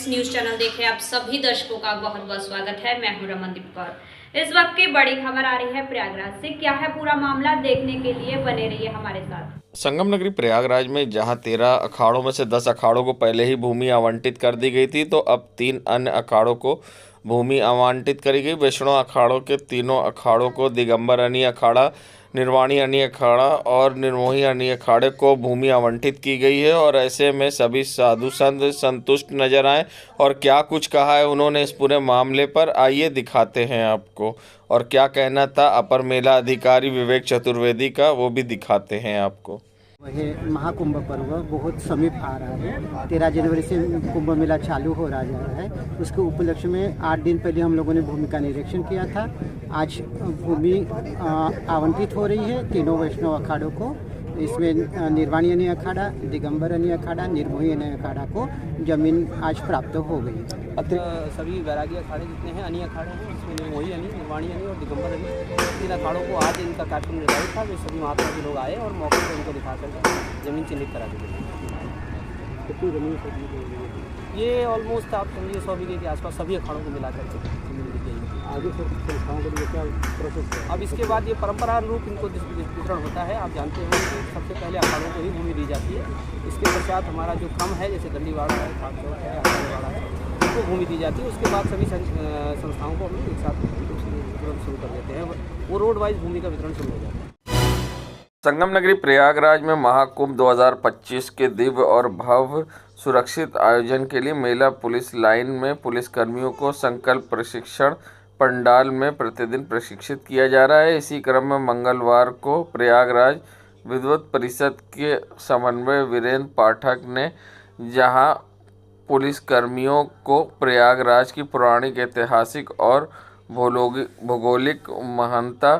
News channel देख रहे आप सभी दर्शकों का बहुत बहुत स्वागत है। मैं हूं रमनदीप कौर। इस वक्त की बड़ी खबर आ रही है प्रयागराज से। क्या है पूरा मामला, देखने के लिए बने रहिए हमारे साथ। संगम नगरी प्रयागराज में जहां 13 अखाड़ों में से 10 अखाड़ों को पहले ही भूमि आवंटित कर दी गई थी, तो अब 3 अन्य अखाड़ों को भूमि आवंटित करी गई। वैष्णव अखाड़ों के तीनों अखाड़ों को दिगंबर अनी अखाड़ा, निर्वाणी अनी अखाड़ा और निर्मोही अनी अखाड़े को भूमि आवंटित की गई है। और ऐसे में सभी साधु संत संतुष्ट नजर आए और क्या कुछ कहा है उन्होंने इस पूरे मामले पर, आइए दिखाते हैं आपको। और क्या कहना था अपर मेला अधिकारी विवेक चतुर्वेदी का, वो भी दिखाते हैं आपको। वही महाकुंभ पर्व बहुत समीप आ रहा है। 13 जनवरी से कुंभ मेला चालू हो रहा जा रहा है। उसके उपलक्ष्य में 8 दिन पहले हम लोगों ने भूमि का निरीक्षण किया था। आज भूमि आवंटित हो रही है तीनों वैष्णव अखाड़ों को। इसमें निर्वाणी अनी अखाड़ा, दिगंबर अनी अखाड़ा, निर्मोही अनी अखाड़ा को जमीन आज प्राप्त हो गई है। सभी वैरागी अखाड़े जितने हैं अनी अखाड़े हैं, इसमें निर्मोही अनी, निर्वाणी अनी और दिगंबर अनी, 3 अखाड़ों को आज इनका कार्यक्रम निर्धारित था। जो सभी महात्मा के लोग आए और मौके पर उनको दिखा कर जमीन चिन्हित करा दी गई। कितनी जमीन ये ऑलमोस्ट आप समझिए 100 बीघे के आसपास सभी अखाड़ों को मिलाकर जमीन दी गई। आगे फिर संस्थाओं के लिए क्या प्रोसेस है? अब इसके बाद ये परंपरा रूप इनको वितरण होता है। आप जानते हैं कि सबसे पहले अखाड़ों को ही भूमि दी जाती है। इसके पश्चात हमारा जो क्रम है, जैसे दंडीवाड़ा है, खाक चौक है, आखाड़ेवाड़ा है, उनको भूमि दी जाती है। उसके बाद सभी संस्थाओं को हम एक साथ वितरण शुरू कर देते हैं। वो रोड वाइज भूमि का वितरण शुरू हो जाता है। संगम नगरी प्रयागराज में महाकुंभ 2025 के दिव्य और भव्य सुरक्षित आयोजन के लिए मेला पुलिस लाइन में पुलिस कर्मियों को संकल्प प्रशिक्षण पंडाल में प्रतिदिन प्रशिक्षित किया जा रहा है। इसी क्रम में मंगलवार को प्रयागराज विद्वत परिषद के समन्वय वीरेंद्र पाठक ने जहां पुलिस कर्मियों को प्रयागराज की पौराणिक, ऐतिहासिक और भौगोलिक महानता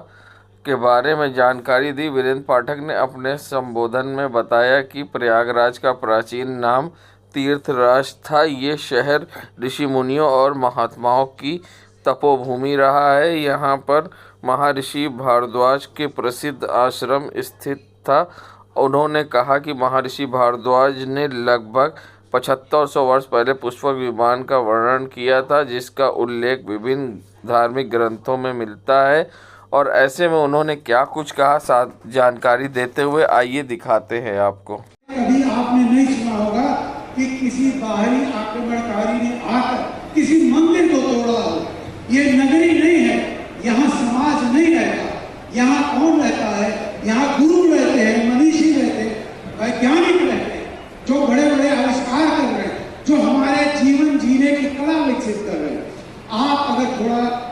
के बारे में जानकारी दी। वीरेंद्र पाठक ने अपने संबोधन में बताया कि प्रयागराज का प्राचीन नाम तीर्थराज था। ये शहर ऋषि मुनियों और महात्माओं की तपोभूमि रहा है। यहाँ पर महर्षि भारद्वाज के प्रसिद्ध आश्रम स्थित था। उन्होंने कहा कि महर्षि भारद्वाज ने लगभग 7500 वर्ष पहले पुष्पक विमान का वर्णन किया था, जिसका उल्लेख विभिन्न धार्मिक ग्रंथों में मिलता है। और ऐसे में उन्होंने क्या कुछ कहा, साथ जानकारी देते हुए आइए दिखाते हैं आपको। कभी आपने नहीं सुना होगा कि किसी बाहरी आक्रमणकारी ने आकर किसी मंदिर को तोड़ा हो। ये नगरी नहीं है, यहाँ समाज नहीं रहता। यहाँ कौन रहता है? यहाँ गुरु रहते हैं, मनीषी रहते हैं, वैज्ञानिक रहते हैं, जो बड़े बड़े आविष्कार कर रहे हैं, जो हमारे जीवन जीने की कला विकसित कर रहे हैं। आप अगर थोड़ा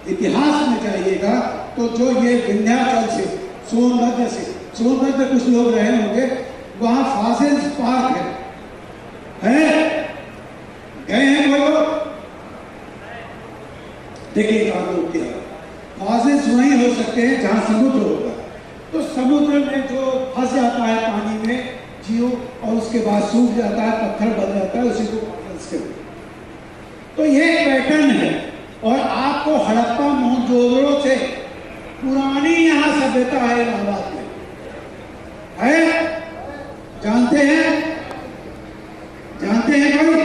इतिहास में जाइएगा तो जो ये विंध्याचल से सोनभद्र कुछ लोग रहे होंगे, वहाँ फॉसिल्स पार्क है? गए हैं वो लोग? देखिए क्या फॉसिल्स वहीं हो सकते हैं जहाँ समुद्र होगा। तो समुद्र में जो फंस जाता है पानी में जीव और उसके बाद सूख जाता है, पत्थर बन जाता है, उसी को फॉसिल्स कहते हैं। तो ये पैटर्न है। और आपको हड़प्पा मोहनजोदड़ो से पुरानी यहाँ सभ्यता है इलाहाबाद में, है? जानते हैं कोई?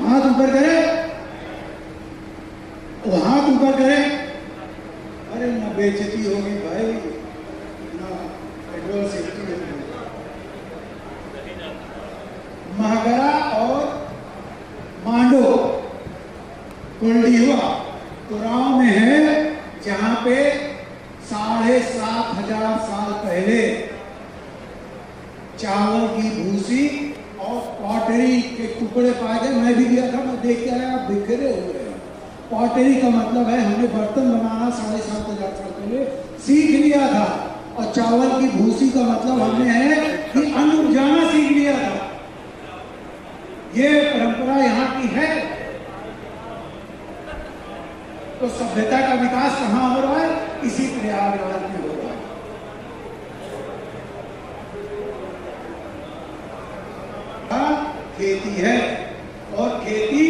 हाथ ऊपर करे, वो हाथ ऊपर करे। अरे ना बेइज्जती होगी भाई, ना पेट्रोल सेफ्टी होगी। महगरा और मांडो कुलडीवा तुराव में है, जहां पे 7500 साल पहले चावल की भूसी और पॉटरी के टुकड़े पाए गए। मैं भी गया था, मैं देख के आया, बिखरे हुए हैं। पॉटरी का मतलब है हमने बर्तन बनाना 7500 साल पहले सीख लिया था, और चावल की भूसी का मतलब हमने है कि अन्न उपजाना सीख लिया था। ये परंपरा यहाँ की है। तो सभ्यता का विकास कहाँ हो रहा है? इसी प्रयागराज में हो रहा है। खेती है, और खेती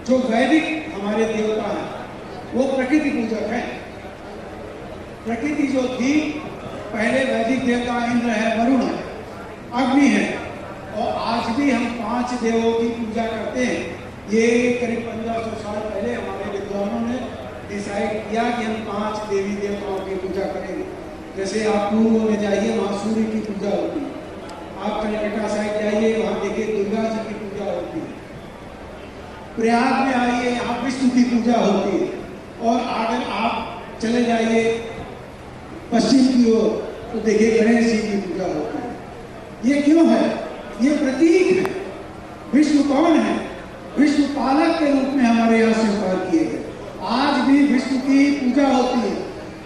जो वैदिक हमारे देवता है वो प्रकृति पूजक है। प्रकृति जो थी, पहले वैदिक देवता इंद्र है, वरुण है, अग्नि है, और आज भी हम 5 देवों की पूजा करते हैं। ये करीब 1500 साल पहले हमारे विद्वानों ने डिसाइड किया कि हम 5 देवी देवताओं की पूजा करेंगे। जैसे आप पूर्व में जाइए, वहाँ सूर्य की पूजा होती है। आप कलकत्ता साइड जाइए, वहाँ देखिए दुर्गा जी की पूजा होती है। प्रयाग में आइए, यहाँ विष्णु की पूजा होती है। और अगर आप चले जाइए पश्चिम की ओर तो देखिए गणेश जी की पूजा होती है। ये क्यों है? ये प्रतीक है। विष्णु कौन है? विष्णु पालक के रूप में हमारे यहाँ स्वीकार किए गए। आज भी विष्णु की पूजा होती है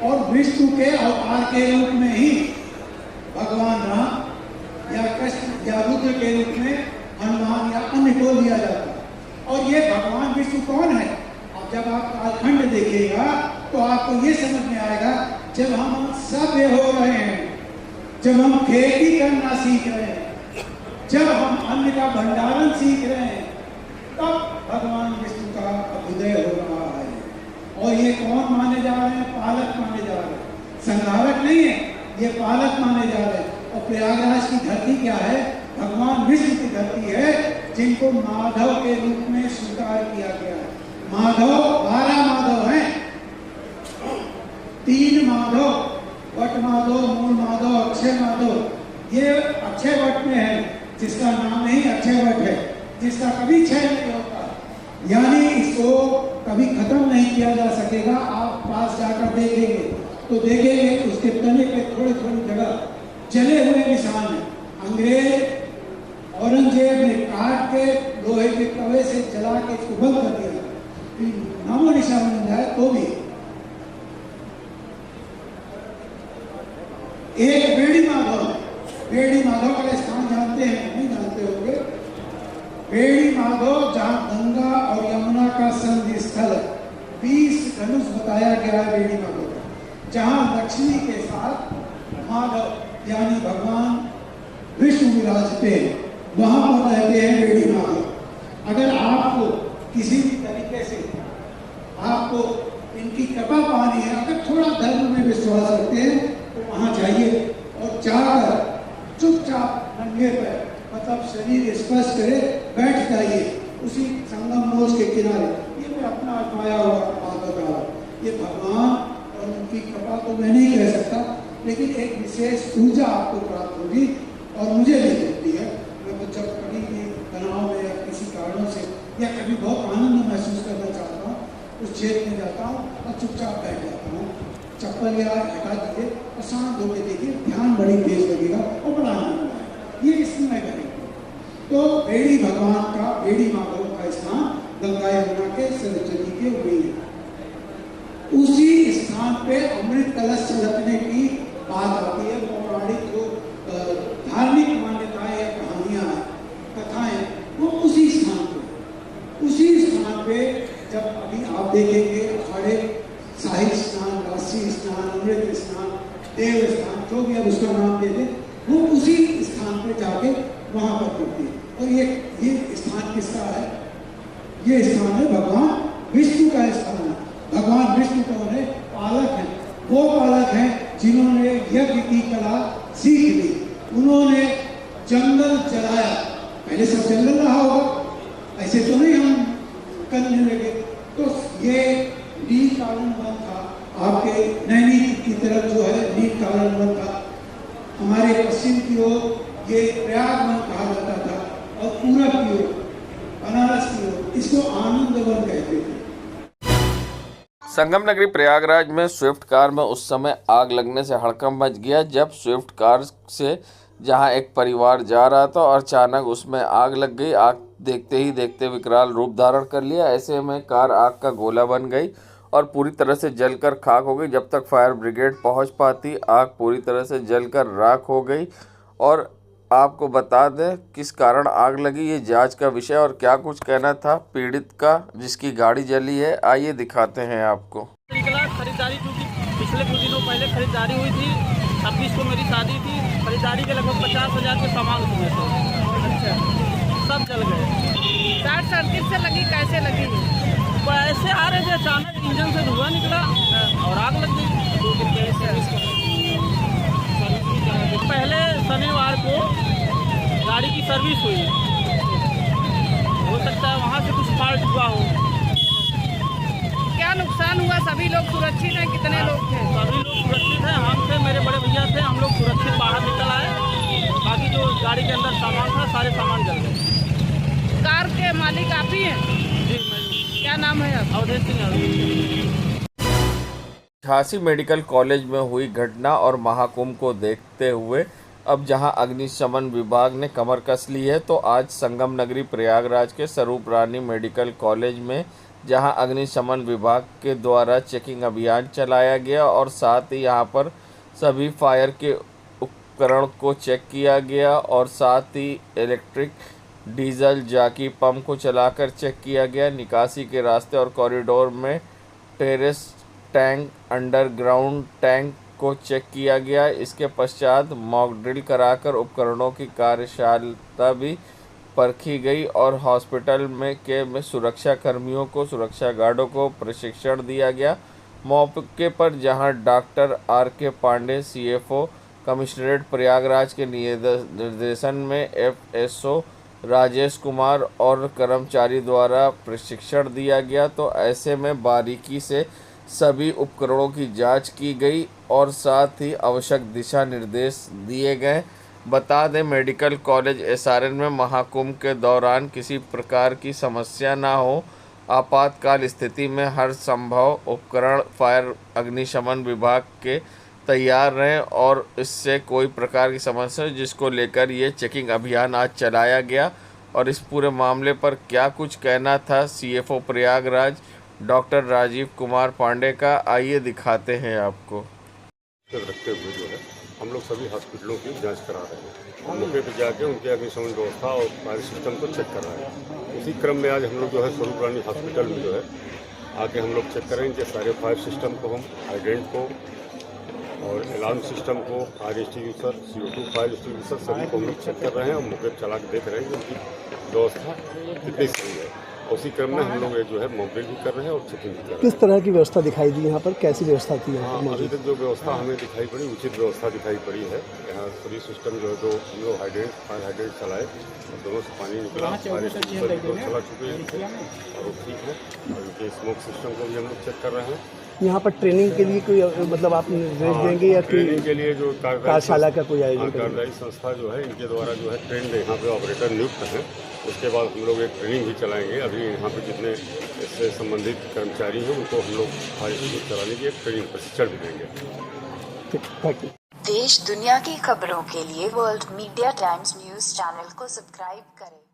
और विष्णु के अवतार के रूप में ही भगवान राम या कृष्ण या रुद्र के रूप में हनुमान या अन्य को लिया जाता है। और ये भगवान विष्णु कौन है? अब जब आप कालखंड देखिएगा तो आपको ये समझ में आएगा, जब हम सभ्य हो रहे हैं, जब हम खेती करना सीख रहे हैं, जब हम अन्न का भंडारण सीख रहे हैं, तब भगवान विष्णु का उदय हो रहा है। और ये कौन माने जा रहे हैं? पालक माने जा रहे हैं, संहारक नहीं है, ये पालक माने जा रहे हैं। और प्रयागराज की धरती क्या है? भगवान विष्णु की धरती है, जिनको माधव के रूप में स्वीकार किया गया है। माधव 12 माधव हैं, 3 माधव, वट माधव, मूल माधव, अक्षय माधव। ये अक्षय वट में है, जिसका नाम ही अक्षय वट है, जिसका कभी क्षय नहीं होता, यानी इसको कभी खत्म नहीं किया जा सकेगा। आप पास जाकर देखेंगे तो देखेंगे उसके तने पे थोड़ी थोड़ी जगह जले हुए निशान है। अंग्रेज औरंगजेब ने काट के लोहे के तवे से जला के इसको बंद कर दिया, नामो निशान मिल जाए तो भी। एक बेड़ी माधव, बेड़ी माधव का स्थान जानते हैं? नहीं जानते होंगे। बेड़ी माधव जहाँ गंगा और यमुना का संधि स्थल 20 धनुष बताया गया है बेड़ी माधव का, जहाँ लक्ष्मी के साथ माधव यानी भगवान विष्णु विराजते हैं, वहां पर रहते हैं बेड़ी माधव। अगर आपको किसी भी तरीके से आपको इनकी कृपा पानी है, अगर थोड़ा धर्म में विश्वास रखते हैं तो वहां जाइए और जाकर चुपचाप नंगे पैर, मतलब शरीर स्पर्श करे, बैठ जाइए उसी संगम मोर्च के किनारे। ये मैं अपना आजमाया हुआ बात बता रहा हूँ। ये भगवान और उनकी कृपा तो मैं नहीं कह सकता, लेकिन एक विशेष ऊर्जा आपको प्राप्त होगी और मुझे भी मिलती है। मैं जब कभी भी तनाव में या किसी कारणों से या कभी बहुत आनंद महसूस करना चाहता हूँ, उस क्षेत्र में जाता हूँ और चुपचाप बैठ जाता हूँ। चप्पल या हटा दीजिए और शांत होकर देखिए, ध्यान बड़ी तेज लगेगा और बड़ा आनंद आएगा। ये इसमें करेंगे तो बेड़ी भगवान का, बेड़ी माधव का स्थान गंगा यमुना के सरस्वती के हुई है। उसी स्थान पे अमृत कलश छलकने की बात आती है। पौराणिक जो धार्मिक मान्यताएं या कहानियां हैं, कथाएं, वो उसी स्थान पे जब अभी आप देखेंगे अखाड़े, शाही स्नान, राशि स्नान, अमृत स्नान, देव स्नान, जो भी अब उसका नाम दे दें, वो उसी स्थान पे जाके वहां पर करती है। और ये स्थान किसका है? ये स्थान है भगवान विष्णु का स्थान है। भगवान विष्णु कौन है? पालक है। वो पालक हैं जिन्होंने यज्ञ की कला सीख ली। उन्होंने जंगल जलाया। पहले सब जंगल रहा होगा, ऐसे तो नहीं हम करने लगे। तो ये नील कानून वन था, आपके नैनी की तरफ जो है नील कानून वन था। हमारे पश्चिम की ओर ये प्रयाग वन कहा जाता था और पूरब की ओर, बनारस की ओर, इसको आनंद वन कहते थे। संगम नगरी प्रयागराज में स्विफ्ट कार में उस समय आग लगने से हड़कंप मच गया जब स्विफ्ट कार से जहां एक परिवार जा रहा था और अचानक उसमें आग लग गई। आग देखते ही देखते विकराल रूप धारण कर लिया। ऐसे में कार आग का गोला बन गई और पूरी तरह से जलकर खाक हो गई। जब तक फायर ब्रिगेड पहुंच पाती, आग पूरी तरह से जलकर राख हो गई। और आपको बता दें किस कारण आग लगी, ये जांच का विषय। और क्या कुछ कहना था पीड़ित का जिसकी गाड़ी जली है, आइए दिखाते हैं आपको। खरीदारी क्योंकि पिछले कुछ दिनों पहले खरीदारी हुई थी, 26 को मेरी शादी थी। खरीदारी के लगभग 50,000 के सामान हुए थे। अच्छा, सब जल गए। शॉर्ट सर्किट से लगी? कैसे लगी? वो ऐसे आ रहे थे, अचानक इंजन से धुआं निकला और आग लग गई। पहले शनिवार को गाड़ी की सर्विस हुई, हो सकता है वहाँ से कुछ फॉल्ट हुआ हो। क्या नुकसान हुआ? सभी लोग सुरक्षित हैं? कितने लोग थे? सभी लोग सुरक्षित हैं, हम थे, मेरे बड़े भैया थे, हम लोग सुरक्षित बाहर निकल आए। बाकी जो गाड़ी के अंदर सामान था सारे सामान जल गए। कार के मालिक आप ही हैं? जी, मैं क्या नाम है आपका? अवधेश सिंह यादव। झांसी मेडिकल कॉलेज में हुई घटना और महाकुंभ को देखते हुए अब जहां अग्निशमन विभाग ने कमर कस ली है, तो आज संगम नगरी प्रयागराज के स्वरूप रानी मेडिकल कॉलेज में जहां अग्निशमन विभाग के द्वारा चेकिंग अभियान चलाया गया और साथ ही यहां पर सभी फायर के उपकरण को चेक किया गया और साथ ही इलेक्ट्रिक, डीजल, जाकी पंप को चलाकर चेक किया गया। निकासी के रास्ते और कॉरिडोर में टेरेस टैंक, अंडरग्राउंड टैंक को चेक किया गया। इसके पश्चात मॉक ड्रिल कराकर उपकरणों की कार्यक्षमता भी परखी गई और हॉस्पिटल में सुरक्षा कर्मियों को, सुरक्षा गार्डों को प्रशिक्षण दिया गया। मौके पर जहां doctor R K. Pandey, CFO, commissionerate Prayagraj के निर्देशन में FSO राजेश कुमार और कर्मचारी द्वारा प्रशिक्षण दिया गया, तो ऐसे में बारीकी से सभी उपकरणों की जांच की गई और साथ ही आवश्यक दिशा निर्देश दिए गए। बता दें, मेडिकल कॉलेज SRN में महाकुंभ के दौरान किसी प्रकार की समस्या ना हो, आपातकाल स्थिति में हर संभव उपकरण फायर अग्निशमन विभाग के तैयार रहें और इससे कोई प्रकार की समस्या हो, जिसको लेकर ये चेकिंग अभियान आज चलाया गया। और इस पूरे मामले पर क्या कुछ कहना था CFO प्रयागराज डॉक्टर राजीव कुमार पांडे का, आइए दिखाते हैं आपको। रखते हुए जो है हम लोग सभी हॉस्पिटलों की जांच करा रहे हैं, मौके पर जाके उनके अग्निशमन व्यवस्था और फायर सिस्टम को चेक कर रहे हैं। उसी क्रम में आज हम लोग जो है स्वरूप रानी हॉस्पिटल में जो है आके हम लोग चेक करेंगे सारे फायर सिस्टम को, हम हाइड्रेंट को और अलार्म सिस्टम को, fire extinguisher, CO2 fire extinguisher सभी को हम लोग चेक कर रहे हैं और मौके पर चला के देख रहे हैं कि उनकी व्यवस्था कितनी सही है। उसी क्रम में हम लोग जो है मॉक ड्रिल भी कर रहे हैं और चेकिंग भी कर रहे हैं। किस तरह की व्यवस्था दिखाई दी यहाँ पर? कैसी व्यवस्था थी यहाँ पर? अभी तक जो व्यवस्था हमें दिखाई पड़ी, उचित व्यवस्था दिखाई पड़ी है। यहाँ सभी सिस्टम जो है, जो हम लोग फायर हाइड्रेंट चलाए और दोनों से पानी निकला, फायर एक्सटिंग्विशर चला चुके हैं और ठीक है। और उनके स्मोक सिस्टम को भी हम लोग चेक कर रहे हैं। यहाँ पर ट्रेनिंग के लिए कोई मतलब आप निर्देश देंगे या ट्रेनिंग के लिए जो कार्यशाला का कोई आयोजन? कार्यदायी संस्था जो है, इनके द्वारा जो है ट्रेंड यहाँ पे ऑपरेटर नियुक्त हैं। उसके बाद हम लोग एक ट्रेनिंग भी चलाएंगे। अभी यहाँ पे जितने इससे संबंधित कर्मचारी हैं उनको हम लोग चलाने की एक ट्रेनिंग प्रशिक्षण भी देंगे। देश दुनिया की खबरों के लिए world media times news channel को सब्सक्राइब करें।